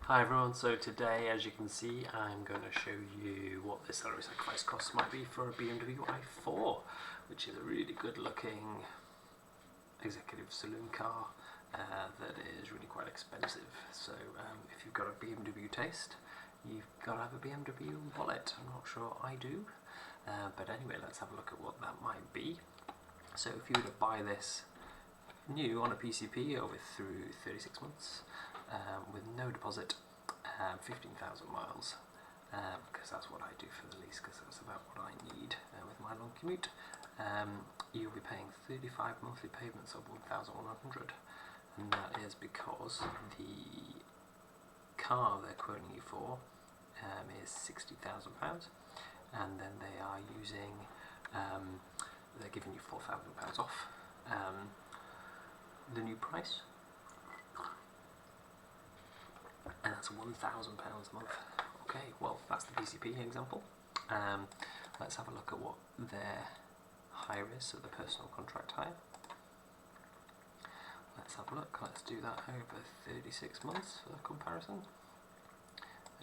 Hi everyone, so today as you can see I'm going to show you what the salary sacrifice costs might be for a BMW i4, which is a really good looking executive saloon car that is really quite expensive. So if you've got a BMW taste, you've got to have a BMW wallet. I'm not sure I do, but anyway, let's have a look at what that might be. So if you were to buy this new on a PCP over through 36 months with no deposit, 15,000 miles, because that's what I do for the lease, because that's about what I need with my long commute. You'll be paying 35 monthly payments of 1,100, and that is because the car they're quoting you for is £60,000, and then they are using, they're giving you £4,000 off the new price, and that's £1,000 a month. Okay, well that's the PCP example. Let's have a look at what their hire is, so the personal contract hire. Let's have a look, let's do that over 36 months for comparison.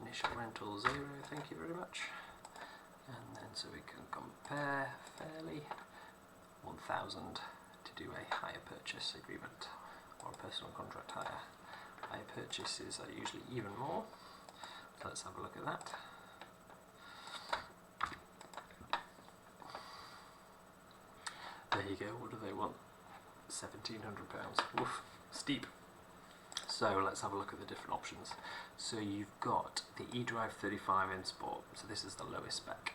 Initial rental 0, thank you very much. And then so we can compare fairly, 1,000 to do a hire purchase agreement or a personal contract hire. Hire purchases are usually even more, so let's have a look at that. There you go, what do they want? £1,700, woof, steep. So let's have a look at the different options. So you've got the eDrive 35 in Sport, so this is the lowest spec.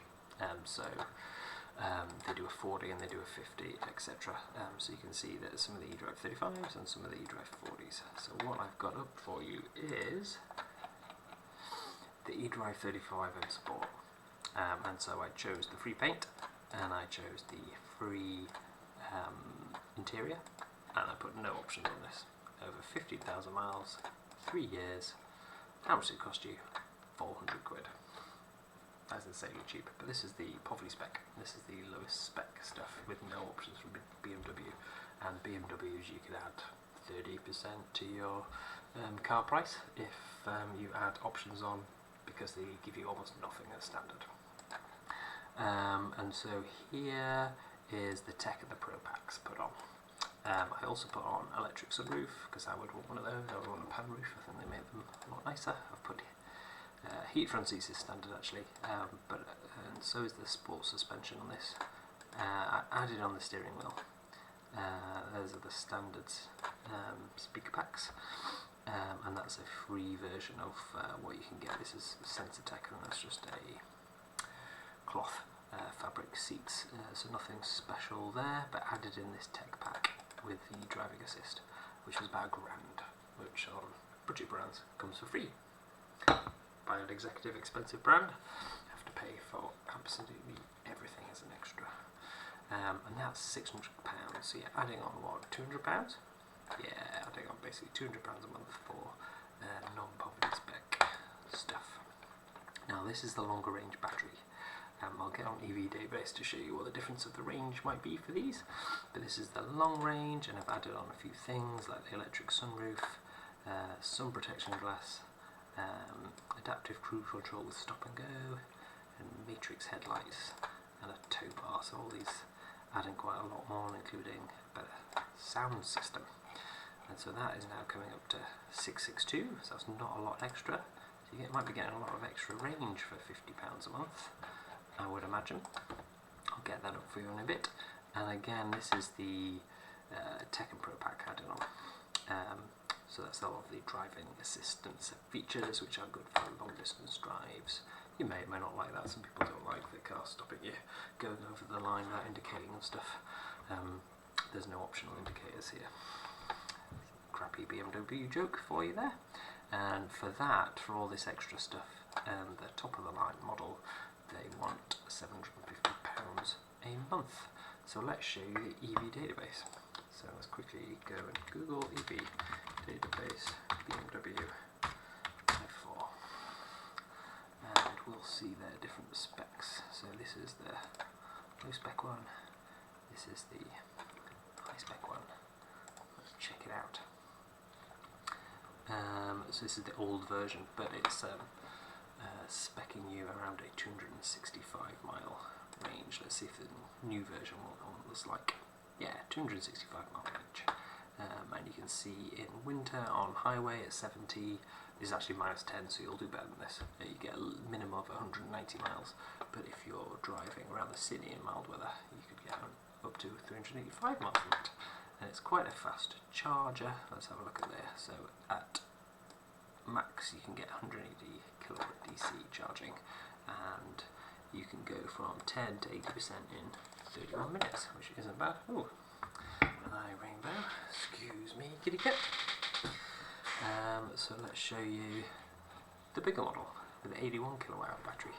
They do a 40 and they do a 50, etc. So you can see that some of the eDrive 35s and some of the eDrive 40s. So what I've got up for you is the eDrive 35 in Sport. And so I chose the free paint, and I chose the free interior, and I put no options on this. Over 15,000 miles, 3 years. How much did it cost you? 400 quid. That's insanely cheap, but this is the poverty spec. This is the lowest spec stuff with no options from BMW, and BMWs you could add 30% to your car price if you add options on, because they give you almost nothing as standard. And so here is the tech and the Pro Packs put on. I also put on electric sunroof, because I would want one of those. I would want a pan roof, I think they make them a lot nicer. I've put heat front seats is standard actually, and so is the sport suspension on this. I added on the steering wheel. Those are the standard speaker packs, and that's a free version of what you can get. This is Sensatech, and that's just a cloth fabric seats, so nothing special there, but added in this tech pack with the driving assist, which was about £1,000, which on budget brands comes for free. Buy an executive expensive brand, have to pay for absolutely everything as an extra. And that's £600, so you're adding on what, £200? Yeah, adding on basically £200 a month for non-poverty spec stuff. Now this is the longer range battery. I'll get on EV database to show you what the difference of the range might be for these, but this is the long range, and I've added on a few things like the electric sunroof, sun protection glass, adaptive cruise control with stop and go, and matrix headlights, and a tow bar. So all these adding quite a lot more, including a better sound system. And so that is now coming up to 662, so that's not a lot extra. So you might be getting a lot of extra range for £50 a month, I would imagine. I'll get that up for you in a bit. And again, this is the Tech and Pro Pack added on. So that's all of the driving assistance features, which are good for long distance drives. You may or may not like that. Some people don't like the car stopping you going over the line without indicating and stuff. There's no optional indicators here. Crappy BMW joke for you there. And for that, for all this extra stuff, and the top of the line model, they want £750 a month. So let's show you the EV database. So let's quickly go and Google EV database BMW i4, and we'll see their different specs. So this is the low spec one, this is the high spec one. Let's check it out. So this is the old version, but it's speccing you around a 265 mile range. Let's see if the new version was like, yeah, 265 mile range. And you can see in winter on highway at 70, this is actually -10, so you'll do better than this. You get a minimum of 190 miles, but if you're driving around the city in mild weather, you could get up to 385 miles from it. And it's quite a fast charger. Let's have a look at there. So at max you can get 180 kilowatt DC charging, and you can go from 10 to 80% in 31 minutes, which isn't bad. Ooh, hi Rainbow, excuse me kitty cat. So let's show you the bigger model with an 81 kilowatt hour battery,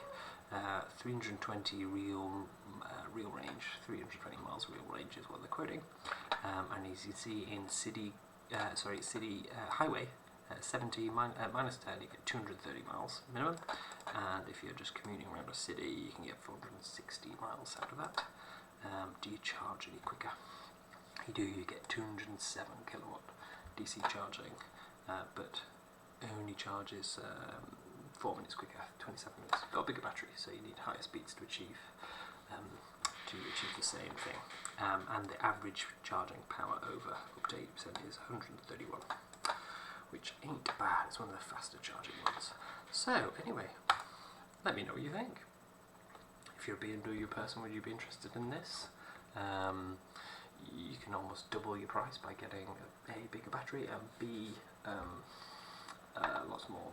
320 real range, 320 miles real range is what they're quoting, and as you can see in city highway 70 minus 10 you get 230 miles minimum, and if you're just commuting around a city you can get 460 miles out of that. Do you charge any quicker? You do. You get 207 kilowatt DC charging, but only charges 4 minutes quicker, 27 minutes. Got a bigger battery, so you need higher speeds to achieve the same thing. And the average charging power over up to 80% is 131, which ain't bad. It's one of the faster charging ones. So anyway, let me know what you think. If you're a BMW person, would you be interested in this? You can almost double your price by getting A, bigger battery, and B, lots more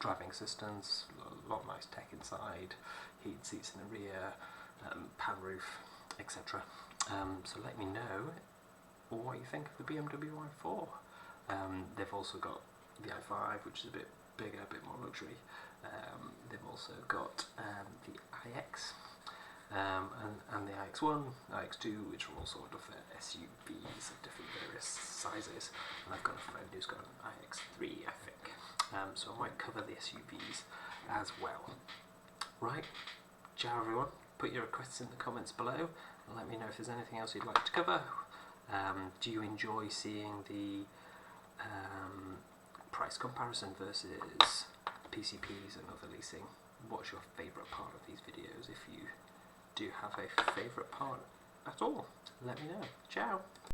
driving assistance, a lot of nice tech inside, heated seats in the rear, pan roof, etc. So let me know what you think of the BMW i4. They've also got the i5, which is a bit bigger, a bit more luxury. They've also got the iX, and the iX1, iX2, which are all sort of SUVs of different various sizes. And I've got a friend who's got an iX3, I think. So I might cover the SUVs as well. Right, ciao everyone. Put your requests in the comments below and let me know if there's anything else you'd like to cover. Do you enjoy seeing the price comparison versus PCPs and other leasing? What's your favourite part of these videos? If you do have a favourite part at all, let me know. Ciao!